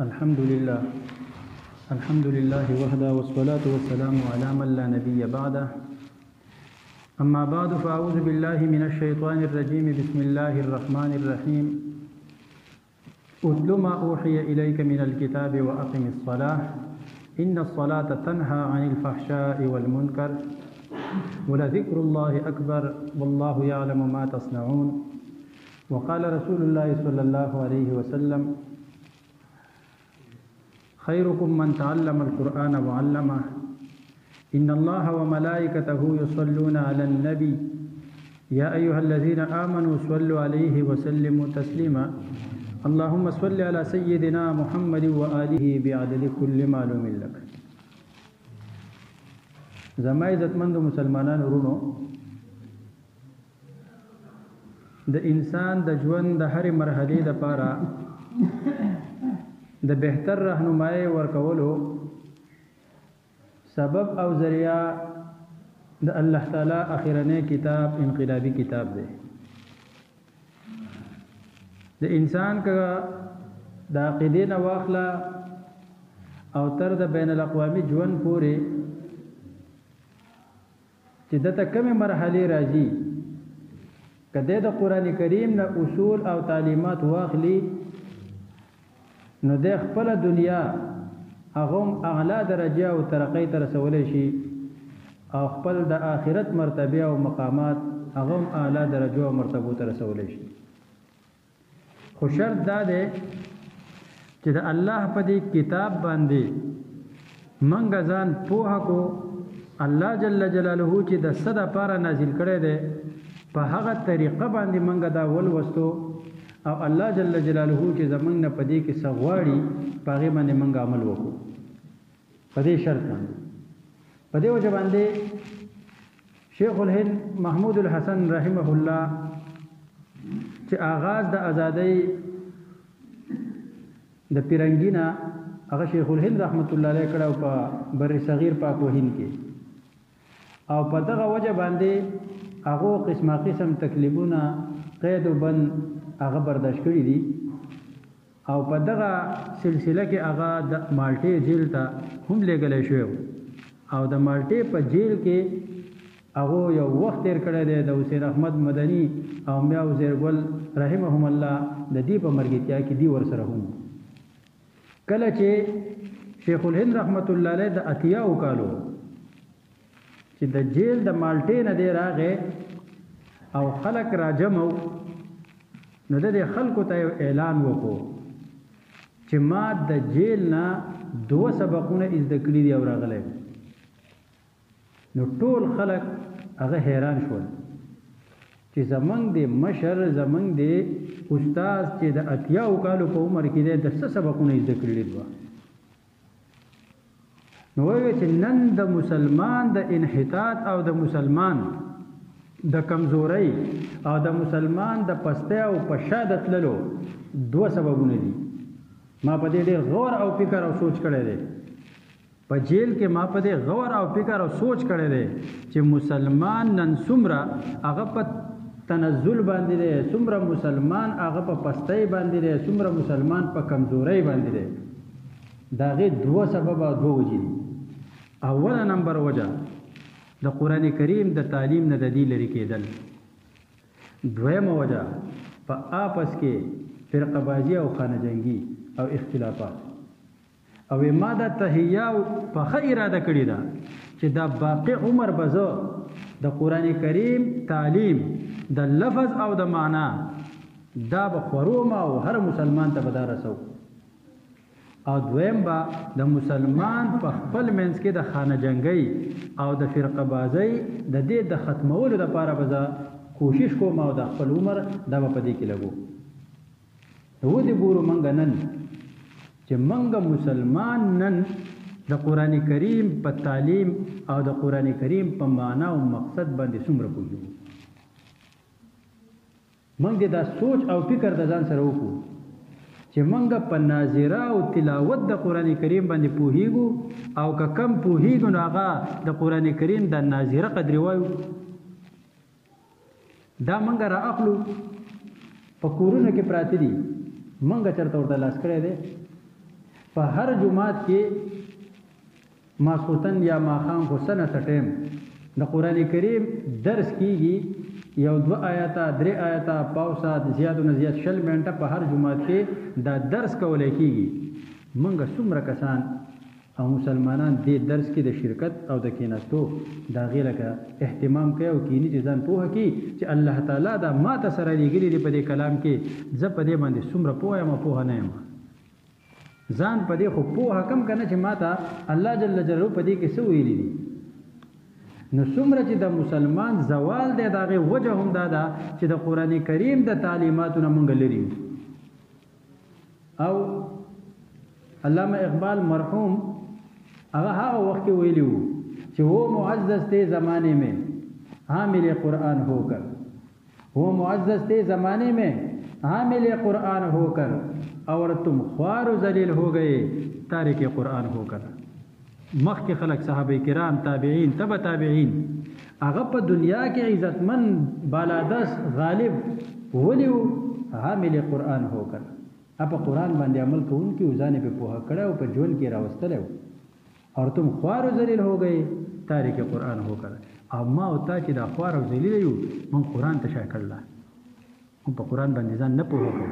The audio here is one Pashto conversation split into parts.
الحمد لله وحده والصلاة والسلام على من لا نبي بعده. أما بعد فأعوذ بالله من الشيطان الرجيم. بسم الله الرحمن الرحيم. أتل ما أوحي إليك من الكتاب وأقم الصلاة إن الصلاة تنهى عن الفحشاء والمنكر ولذكر الله أكبر والله يعلم ما تصنعون. وقال رسول الله صلى الله عليه وسلم: خيركم من تعلم القرآن وعلمه إن الله وملائكته يصلون على النبي يا أيها الذين آمنوا صلوا عليه وسلموا تسليما. اللهم صل على سيدنا محمد وآله بعدد كل معلوم لك. زما عزتمند مسلمانان ورونو، د انسان د ژوند د هر مرحله د پاره د بهتر راهنمایي ورکولو سبب او ذریعہ د الله تعالی اخرنه کتاب انقلابی کتاب دی. د انسان کا د عقیدې نه واخلا او تر د بین الاقوامي ژوند پورې چې دته کومه مرحله راځي، کده د قران کریم نه اصول او تعلیمات واخلي نو د خپل دنیا هغه اعلی درجه او ترقی ته رسول شي او خپل د آخرت مرتبه او مقامات هغه اعلی درجه او مرتبه ته رسول شي. خو شرط دا ده چې د الله په دې کتاب باندې منګه ځان پوهه کو الله جل جلاله چې د صد لپاره نازل کړي ده په هغه طریقه باندې منګه دا ولوستو او الله جل جلاله چې زمنګ نه پدې کې سغواړي پاغه باندې منګه عمل وکړو. پدې شرط باندې پدې وجه باندې شیخ الهند محمود الحسن رحمه الله چې آغاز د ازادۍ د پیرنګینا هغه شیخ الهند رحمت الله علیه کړه په بر صغیر پاک وهین کې، او په دغه وجه باندې هغه قسم تکلیفونه قید وبند هغه برداشت کړی دي او په دغه سلسله کې هغه د مالټې جیل ته هم لګلې شو او د مالټې په جیل کې هغه یو وخت تیر کړی دی د حسین احمد مدني او میا وزیر ګل رحمهم الله د دې په مرګتیا کې دی ورسره هم. کله چې شیخ الهند رحمت الله علیه د اتیا وکالو چې د جیل د مالټې نه دی راغې او خلک راجمو، نو د خلکو ته اعلان وکړو چې ما د جیل نه 2 سبقونه زده کړي دي او راغلی. نو ټول خلک هغه حیران شول چې زمنګ د مشر زمنګ د استاد چې د اتیا کالو په عمر کې د 10 سبقونه زده کړي دي. نو وایي چې نن د مسلمان د انحطاط او د مسلمان د کمزوري او د مسلمان د پسته او پشادت للو 2 سببونه دي. ما په دې ډېر غور او فکر او سوچ کړی دی. په جیل کې ما په دې غور او فکر او سوچ کړی دی چې مسلمان نن څومره هغه په تنزل باندې دی، څومره مسلمان هغه په پسته باندې دی، څومره مسلمان په کمزوري باندې دی. دا غي 2 سبب او 2 وجې دي. اوله نمبر وجه د قران کریم د تعلیم نه د دې لري کېدل. دویمه وجه په آپس کې فرقه بازی او خانه جنگي او اختلافات. او ما دا تهیه په ښه اراده کړې ده چې دا باقی عمر بزو د قران کریم تعلیم د لفظ او د معنا دا به خرومه او هر مسلمان ته بدار رسو. او دویم با د مسلمان په خپل منځ کې د خانه جنگي او د فرقه بازی د دې د ختمولو لپاره به کوشش کوم او د خپل عمر دا په دې کې لګو. نو دې ګورو منګ نن چې منګ مسلمان نن د قران کریم په تعلیم او د قران کریم په معنا او مقصد باندې څومره کوو. منګ دا سوچ او فکر د ځان سره وکړو چې منګه په ناظره او تلاوت د قران کریم باندې پوهیږو او که کم پوهیږو نو هغه د قران کریم د ناظره قدر وایو. دا منګه را اخلو په کورونو کې پراته دي، منګه چرته ورته لاس کړی دی په هر جمعات کې ماسخوتن یا ماښام خو سنه ټیم د قرآن کریم درس کیږي، یو 2 آیاته 3 آیاته پاو ساعت زیات نه زیات 20 منټه په هر جمعات کې دا درس کولای کیږي. موږ څومره کسان او مسلمانان دې درس کې د شرکت او د کیناستو دا غیرکه اهتمام کوي او کینی چې ځان پوهه کی چې الله تعالی دا ما ته سره لګیلی دی په دې کلام کې، زه په دې باندې څومره پوهه یم پوهه نه یم، ځان په دې خو پوهه کم کنه چې ما ته الله جل جلاله په دې کې څه ویلي دي. نو څومره چې د مسلمان زوال دی د هغې وجه هم دا ده چې د قرآن کریم د تعلیماتو نه موږ لرې یو. او علامه اقبال مرحوم هغه وخت کې ویلی وو چې وہ معزز تھے زمانے میں حامل قرآن ہو کر، وہ معزز تھے زمانے میں حامل قرآن ہو کر، اور تم خوار و ذلیل ہو گئے تارک قرآن ہو کر. مخکې خلق صحابه کرام تابعین تبع تابعین هغه په دنیا کې عزتمن بالادس غالب ولیو حامل قرآن ہو کر، په قرآن باندې عمل کوونکي ځان په پوهه کړه او په ژوند کې راوستلی و. اور تم خوار و ذلیل ہو گئے تارک قرآن ہو کر. او ما او تا چې دا خوار او ذلیل یو مونږ قرآن ته شا کړله، مونږ په قرآن باندې ځان نه پوهه کوو.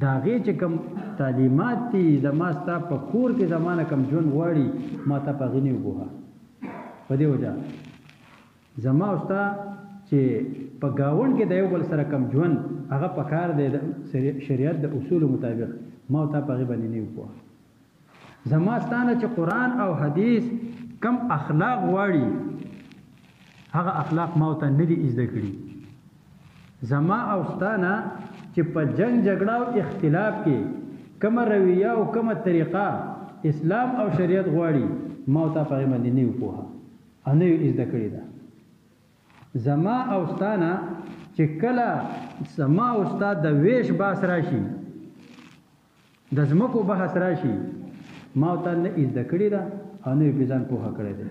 د هغې چې کوم تعلیمات دي زما ستا په کور کې زمانه کوم ژوند غواړي ما ته په هغې نه وګوهه. په دې وجه زما او ستا چې په ګاونډ کې د یو بل سره کوم ژوند هغه په کار دی د شریعت د اصولو مطابق، ما او تا په هغې باندې نه وګوهه. زما ستانه چې قرآن او حدیث کم اخلاق غواړي هغه اخلاق ما ته نه دي زده کړي. زما او ستانه چې په جنگ جګړه او اختلاف کې کومه رویه او کومه طریقه اسلام او شریعت غواړي ما ته په هغې باندې نه پوهه او نه زده کړې ده. زما او ستانه چې کله زما او ستا د ویش بحث راشي، د ځمکو بحث راشي، ما ته نه زده کړې ده او نه یې په ځان پوهه کړی دی.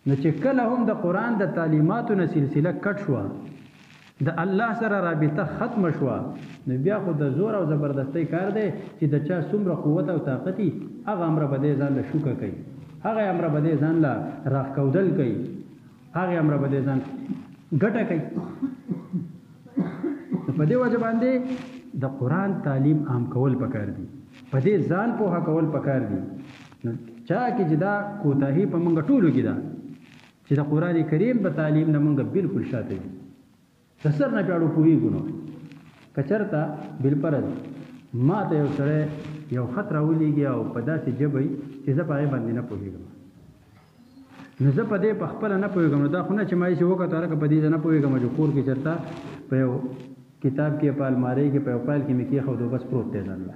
نو چې کله هم د قرآن د تعلیماتو نه سلسله کټ شوه، د الله سره رابطه ختم شوه، نو بیا خو د زور او زبردستۍ کار دی چې د چا څومره قوت او طاقت وي هغه امره به دی ځان له شوکه کوي، هغه امره به دی ځان له راښکودل کوي، هغه امره به دی ځان ګټه کوي. په دې وجه باندې د قرآن تعلیم عام کول پکار دي، په دې ځان پوهه کول پکار دي. نو چا کې چې دا کوتاهي په موږ ټولو کې ده چې د قرآن کریم په تعلیم نه موږ بالکل شاته دي، د سر نه پیاړو پوهېږو. نو که چېرته بالفرض ما ته یو سړی یو خط راولېږي او په داسې ژبه وي چې زه په هغې باندې نه پوهېږم، نو زه په دې په خپله نه پوهېږم. نو دا خو نه چې ما یې چې وکړه هلکه په دې زه نه پوهېږم چې کور کې چېرته په یو کتاب کې په المارۍ کې په یو فایل کې مې کېښودو بس پروت دی ځان له.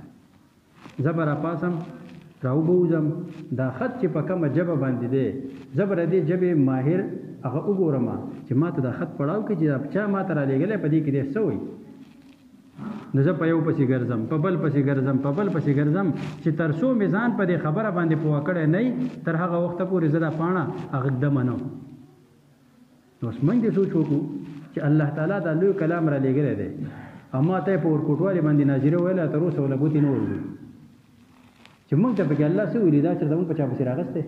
زه به راپاسم راوبوځم دا خط چې په کومه ژبه باندې دی زه به د دې ژبې ماهر هغه وګورم چې ما ته دا خط پړاو کې چې دا چا ما ته رالیږلی په دې کې دی څه وایي. نو زه په یو پسې ګرځم، په بل پسې ګرځم، په بل پسې ګرځم چې تر څو مې ځان په دې خبره باندې پوه کړی نه وي تر هغه وخته پورې زه دا پاڼه هغه ږدمه نه وم. نو اوس موږ دې سوچ وکړو چې الله تعالی دا لوی کلام رالیږلی دی او ما ته یې په ورکوټوالي باندې ناظرې ویله تر اوسه وله ګوتې نه ورځو چې موږ ته پکې الله څه ویلي دا چېرته موږ په چا پسې راغستی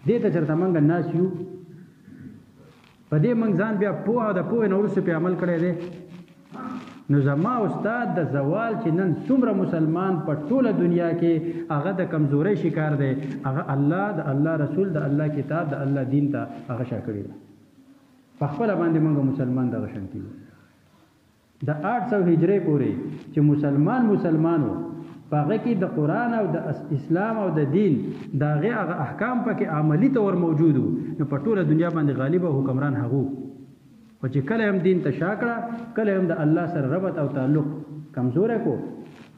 دې ته چېرته موږ ناست یو په دې موږ ځان بیا پوه او د پوهې نه وروسته پې عمل کړی دی. نو زما استاد د زوال چې نن څومره مسلمان په ټوله دنیا کې هغه د کمزورۍ شکار دی هغه الله د الله رسول د الله کتاب د الله دین ته هغه شا کړي ده. په خپله باندې موږ مسلمان دغه شانتي وو د 800 هجرۍ پورې چې مسلمان و په هغه کې د قرآن او د اسلام او د دین د هغې هغه احکام پکې عملي طور موجود وو. نو په ټوله دنیا باندې غالب او حکمران هغه و چې کله هم دین ته شا کړه کله هم د الله سره ربط او تعلق کمزوری کو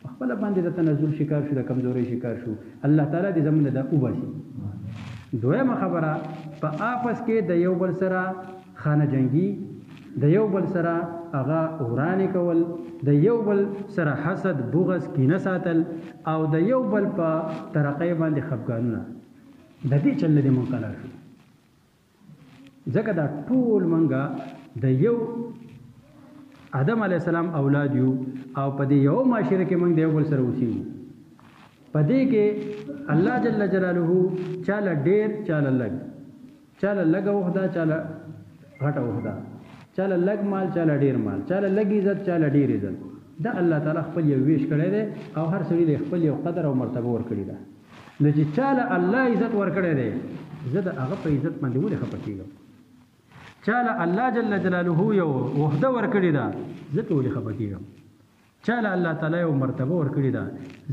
په خپله باندې د تنزل شکار شو د کمزورۍ شکار شو. الله تعالی دې زموږ دا وباسي. دویمه خبره په آپس کې د یو بل سره خانه جنګي، د یو بل سره هغه ورانې کول، د یو بل سره حسد بغض کینه ساتل او د یو بل په ترقۍ باندې خفګانونه د دې چل نه دې منقلع شو. ځکه دا ټول منګه د یو آدم علیه السلام اولاد یو او په دې یو معاشره کې موږ د یو بل سره اوسېږو. پدې کې الله جل جلاله چاله ډېر چاله لګ، چاله لګ وحده چاله غټه وحده، چاله لګ مال چاله ډېر مال، چاله لګ عزت چاله ډېر عزت. دا الله تعالی خپل یو ویش کړی دی او هر سړي د خپل یو قدر او مرتبه ورکړي ده. نو چې چاله الله عزت ورکړی دی زه د هغه په عزت باندې ولې خفه کېږم؟ چاله الله جل جلاله یو وحده ورکړې ده زه په ولې خفه کېږم؟ چاله الله تعالی یو مرتبه ورکړې ده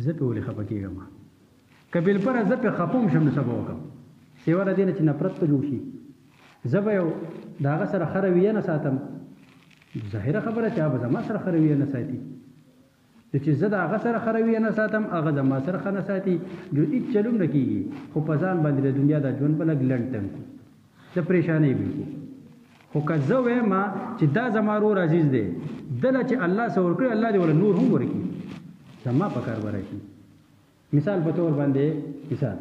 زه په ولې خفه کېږم؟ که بالپره زه پې خفه هم شم نو څه به وکړم؟ سیوا د دې نه چې نفرت په جوړ شي زه به یو د هغه سره ښه رویه نه ساتم. ظاهره خبره چې هغه زما سره ښه رویه نه ساتي، چې زه د هغه سره ښه رویه نه ساتم هغه زما سره ښه نه ساتي، نو هېڅ چلوم نه کېږي. خو په ځان باندې د دنیا دا ژوند به لږ لنډ تنګ کړو، د پریشانۍ به وکړو. خو که زه وایم چې دا زما رور عزیز دی، دله چې الله څه ورکړي الله دې ورله نور هم ورکړي، زما په کار به راشي. مثال په طور باندې مثال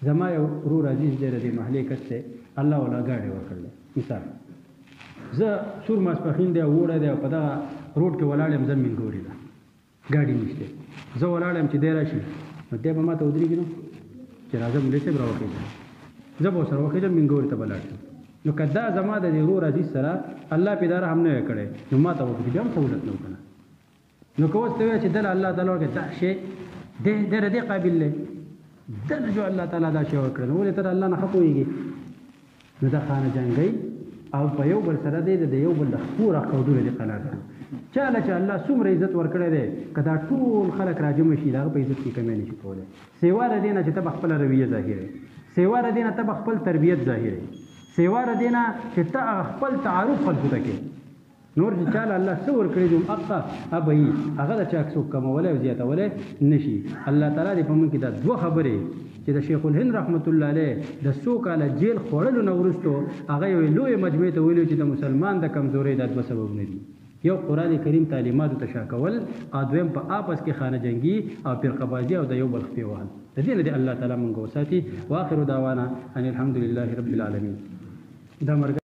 زما یو رور عزیز دی د دې محلې کس دی، الله ولا ګاډی ورکړلی. مثال زه سور ماسپښین دی وړی دی او په دغه روډ کې ولاړ یم، زه مینګورې ده ګاډي نشته، زه ولاړ یم چې دی راشي نو دی به ما ته ودرېږي نو چې راځه مولوي صاحب راوخېږه، زه به ورسره وخېږم مینګورې ته به لاړ شم. نو که دا زما د دې رور عزیز سره الله پې دا رحم نه وی کړی نو ما ته وکړي بیا هم سهولت نه و که نه. نو که اوس ته ووایه چې دله الله تعالی ورکړي دا شی دی د دې قابل دی، دله جو الله تعالی دا شی ورکړی نو ولې ته د الله نه ښه پوهېږي؟ نو دا خانه جنګۍ او په یو بل سره دی د یو بل د خپو راښودلو دې قناعت کړو. چاله چې الله څومره عزت ورکړی دی که دا ټول خلک راجمع شي د هغه په عزت کې کمی نه شي کولی. سیوا د دې نه چې ته به خپله رویه ظاهروې، سیوا د دې نه ته به خپل تربیت ظاهروې، سیوا د دې نه چې ته خپل تعارف خلکو ته کوې. نور چې چاله الله څه ورکړي دي هغه به وي، هغه د چا څوک کمولی او زیاتولی نه شي. الله تعالی دې په موږ کې دا دوه خبرې چې د شیخ الهند رحمت الله علیه د څو کاله جیل خوړلو نه وروستو هغه یوې لویې مجموعې ته ویلي چې د مسلمان د کمزورۍ دا دوه سببونه دي: یو قرآن کریم تعلیماتو ته شا کول، او دویم په آپس کې خانه جنګي او فرقه‌بازي او د یو بل خپې وهل. د دې نه دې الله تعالی موږ وساتي. واخر دعوانا ان الحمد لله رب العالمین. دا مرګ